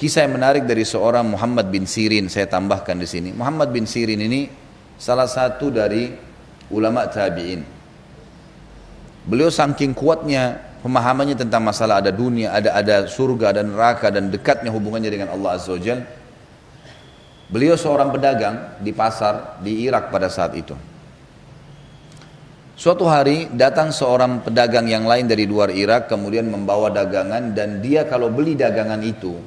Kisah yang menarik dari seorang Muhammad bin Sirin, saya tambahkan di sini. Muhammad bin Sirin ini salah satu dari ulama tabi'in. Beliau saking kuatnya pemahamannya tentang masalah ada dunia, ada surga dan neraka dan dekatnya hubungannya dengan Allah Azza wa Jalla. Beliau seorang pedagang di pasar di Irak pada saat itu. Suatu hari datang seorang pedagang yang lain dari luar Irak kemudian membawa dagangan, dan dia kalau beli dagangan itu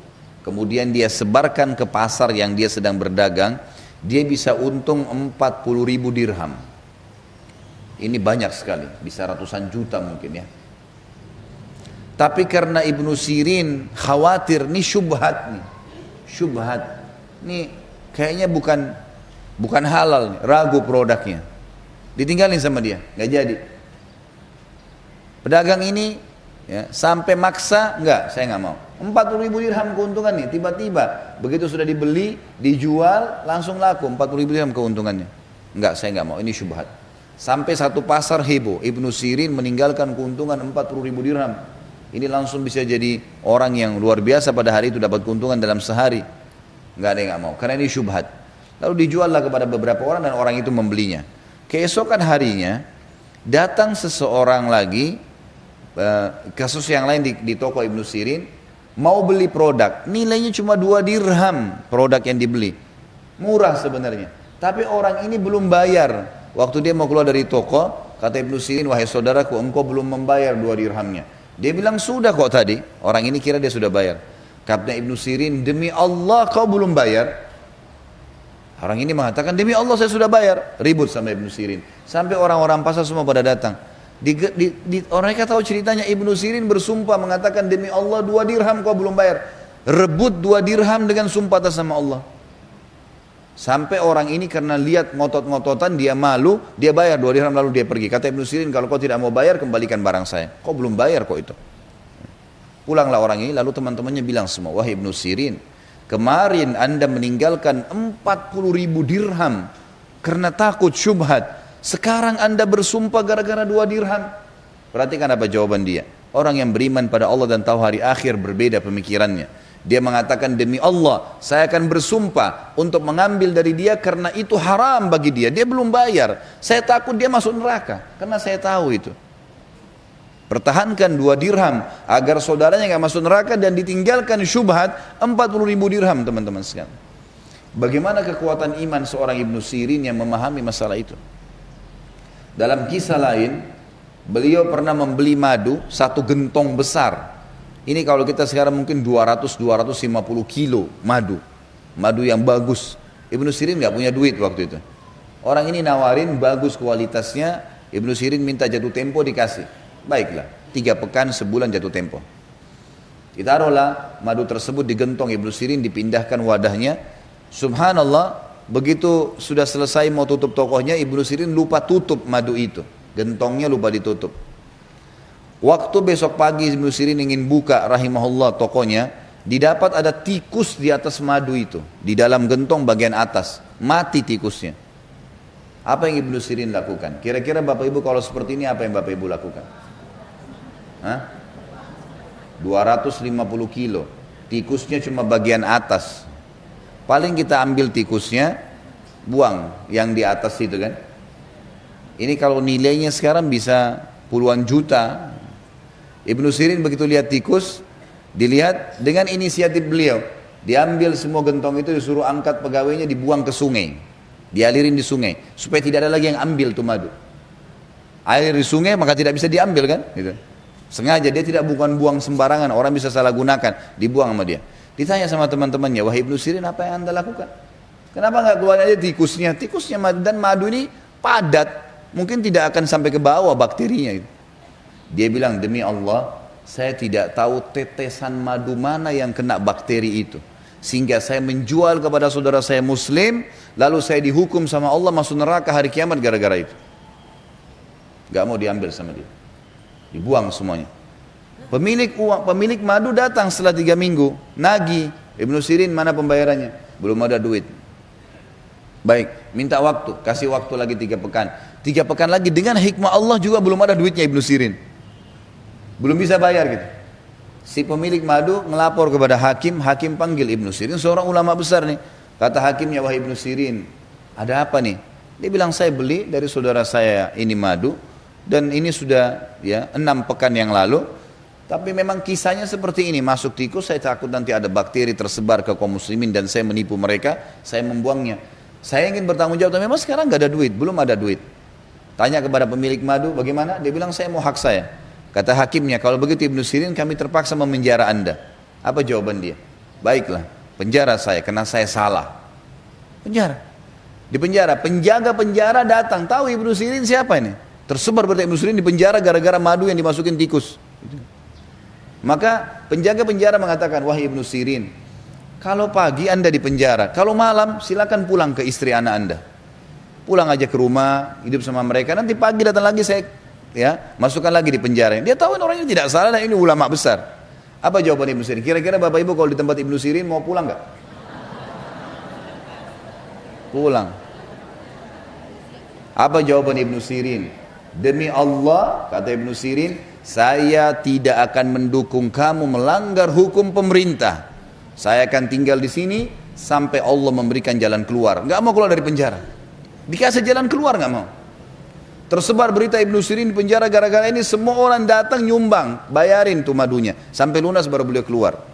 kemudian dia sebarkan ke pasar yang dia sedang berdagang, dia bisa untung 40.000 dirham. Ini banyak sekali, bisa ratusan juta mungkin ya. Tapi karena Ibnu Sirin khawatir nih syubhat nih. Syubhat. Nih kayaknya bukan halal nih, ragu produknya. Ditinggalin sama dia, nggak jadi. Pedagang ini ya, sampai maksa, enggak, saya nggak mau. 40.000 dirham keuntungan nih, tiba-tiba begitu sudah dibeli, dijual, langsung laku 40.000 dirham keuntungannya. Enggak, saya nggak mau, ini syubhat. Sampai satu pasar heboh, Ibnu Sirin meninggalkan keuntungan 40.000 dirham. Ini langsung bisa jadi orang yang luar biasa pada hari itu, dapat keuntungan dalam sehari. Enggak ada yang nggak mau, karena ini syubhat. Lalu dijuallah kepada beberapa orang dan orang itu membelinya. Keesokan harinya datang seseorang lagi, kasus yang lain di toko Ibnu Sirin, mau beli produk, nilainya cuma 2 dirham produk yang dibeli, murah sebenarnya, tapi orang ini belum bayar. Waktu dia mau keluar dari toko, kata Ibnu Sirin, wahai saudaraku, engkau belum membayar 2 dirhamnya. Dia bilang, sudah kok tadi. Orang ini kira dia sudah bayar. Kata Ibnu Sirin, demi Allah kau belum bayar. Orang ini mengatakan, demi Allah saya sudah bayar. Ribut sama Ibnu Sirin, sampai orang-orang pasar semua pada datang. Mereka tahu ceritanya, Ibnu Sirin bersumpah mengatakan, demi Allah 2 dirham kau belum bayar. Rebut 2 dirham dengan sumpah atas sama Allah. Sampai orang ini karena lihat ngotot-ngototan, dia malu, dia bayar 2 dirham lalu dia pergi. Kata Ibnu Sirin, kalau kau tidak mau bayar, kembalikan barang saya. Kau belum bayar kok itu. Pulanglah orang ini, lalu teman-temannya bilang semua, wahai Ibnu Sirin, kemarin anda meninggalkan 40.000 dirham karena takut syubhat. Sekarang anda bersumpah gara-gara 2 dirham. Perhatikan apa jawaban dia. Orang yang beriman pada Allah dan tahu hari akhir berbeda pemikirannya. Dia mengatakan, demi Allah saya akan bersumpah untuk mengambil dari dia karena itu haram bagi dia. Dia belum bayar. Saya takut dia masuk neraka karena saya tahu itu. Pertahankan 2 dirham agar saudaranya gak masuk neraka dan ditinggalkan syubhat 40.000 dirham, teman-teman sekalian. Bagaimana kekuatan iman seorang Ibnu Sirin yang memahami masalah itu. Dalam kisah lain, beliau pernah membeli madu 1 gentong besar. Ini kalau kita sekarang mungkin 200-250 kilo madu. Madu yang bagus. Ibnu Sirin gak punya duit waktu itu. Orang ini nawarin bagus kualitasnya, Ibnu Sirin minta jatuh tempo, dikasih. Baiklah, 3 pekan, sebulan jatuh tempo. Ditaruhlah madu tersebut di gentong Ibnu Sirin, dipindahkan wadahnya. Subhanallah, begitu sudah selesai mau tutup tokohnya, Ibnu Sirin lupa tutup madu itu. Gentongnya lupa ditutup. Waktu besok pagi Ibnu Sirin ingin buka rahimahullah tokonya, didapat ada tikus di atas madu itu, di dalam gentong bagian atas, mati tikusnya. Apa yang Ibnu Sirin lakukan? Kira-kira Bapak Ibu kalau seperti ini apa yang Bapak Ibu lakukan? 250 kilo, tikusnya cuma bagian atas. Paling kita ambil tikusnya, buang yang di atas itu kan. Ini kalau nilainya sekarang bisa puluhan juta. Ibnu Sirin begitu lihat tikus, dilihat dengan inisiatif beliau, diambil semua gentong itu, disuruh angkat pegawainya, dibuang ke sungai, dialirin di sungai, supaya tidak ada lagi yang ambil tuh madu. Air di sungai maka tidak bisa diambil kan, gitu. Sengaja dia tidak buang sembarangan, orang bisa salah gunakan, dibuang sama dia. Ditanya sama teman-temannya, wahai Ibnu Sirin, apa yang anda lakukan? Kenapa nggak keluar aja tikusnya? Tikusnya madu, dan madu ini padat, mungkin tidak akan sampai ke bawah bakterinya itu. Dia bilang, demi Allah saya tidak tahu tetesan madu mana yang kena bakteri itu, sehingga saya menjual kepada saudara saya muslim, lalu saya dihukum sama Allah masuk neraka hari kiamat gara-gara itu. Gak mau diambil sama dia, dibuang semuanya. Pemilik madu datang setelah 3 minggu, nagih. Ibnu Sirin, mana pembayarannya? Belum ada duit. Baik, minta waktu, kasih waktu lagi 3 pekan. 3 pekan lagi, dengan hikmah Allah juga belum ada duitnya Ibnu Sirin, belum bisa bayar gitu. Si pemilik madu ngelapor kepada hakim, hakim panggil Ibnu Sirin, seorang ulama besar nih. Kata hakimnya, wahai Ibnu Sirin, ada apa nih? Dia bilang, saya beli dari saudara saya ini madu, dan ini sudah ya 6 pekan yang lalu, tapi memang kisahnya seperti ini, masuk tikus, saya takut nanti ada bakteri tersebar ke kaum muslimin dan saya menipu mereka, saya membuangnya. Saya ingin bertanggung jawab, tapi memang sekarang gak ada duit, belum ada duit. Tanya kepada pemilik madu, bagaimana? Dia bilang, saya mau hak saya. Kata hakimnya, kalau begitu Ibnu Sirin, kami terpaksa memenjara Anda. Apa jawaban dia? Baiklah, penjara saya, karena saya salah. Penjara. Di penjara, penjaga penjara datang, tahu Ibnu Sirin siapa ini? Tersebar berita Ibnu Sirin di penjara gara-gara madu yang dimasukin tikus. Maka penjaga penjara mengatakan, wahai Ibnu Sirin, kalau pagi Anda di penjara, kalau malam silakan pulang ke istri anak Anda. Pulang aja ke rumah, hidup sama mereka, nanti pagi datang lagi saya masukkan lagi di penjara. Dia tahu orangnya tidak salah dan ini ulama besar. Apa jawaban Ibnu Sirin? Kira-kira Bapak Ibu kalau di tempat Ibnu Sirin mau pulang nggak? Pulang. Apa jawaban Ibnu Sirin? Demi Allah, kata Ibnu Sirin, saya tidak akan mendukung kamu melanggar hukum pemerintah. Saya akan tinggal di sini sampai Allah memberikan jalan keluar. Nggak mau keluar dari penjara. Dikasih jalan keluar nggak mau. Tersebar berita Ibnu Sirin di penjara gara-gara ini, semua orang datang nyumbang, bayarin tuh madunya, sampai lunas baru beliau keluar.